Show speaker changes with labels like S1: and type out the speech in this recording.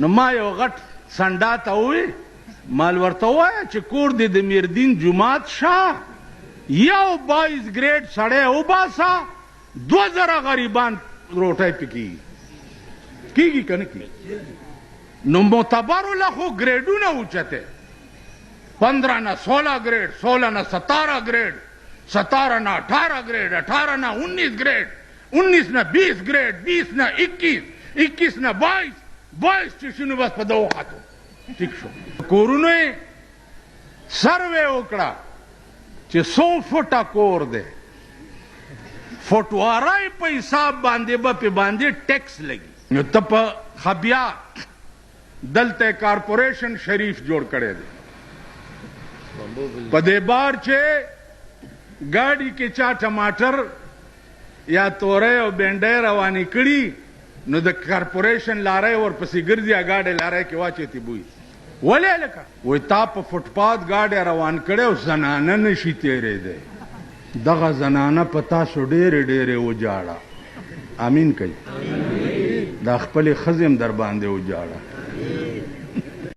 S1: نو ما یو غټ سنډا ته ووی مال ورته ووایه چې کور دې د میردین جومات شاه یو 22 ګریډ سړی وباسه 2000 غریبان روټۍ پکې کېږي که نه کېږي نو معتبرو له خو ګریډونه اوچته 15 نه 16 ګریډ 16 نه 17 ګریډ 17 نه 18 ګریډ 18 نه 19 ګریډ 19 نه 20 ګریډ 20 نه 21 21 نه 22 چې شنو بس په دغو خطو ټیک شو کورونو یې سروې وکړه چې 100 فوټه کور دی فوټوارای په حساب باندې به پې باندې ټیکس لګي نو ته په خبیا دلته کارپوریشن شریف جوړ کړی دی په دې بار چې ګاډي کې چا ټماټر یا تورې او بینډۍ روانې کړي نو د کارپوریشن لارۍ ورپسې ګرځي ګاډۍ لارۍ کې واچېتې بوی ولې هلکه وایي تا په فوټپات ګاډۍ روان کړی او زنانه نشي تېرېدی دغه زنانه په تاسو ډېرې ډېرې وجاړه امین کوي دا خپلې ښځې هم در باندې وجاړه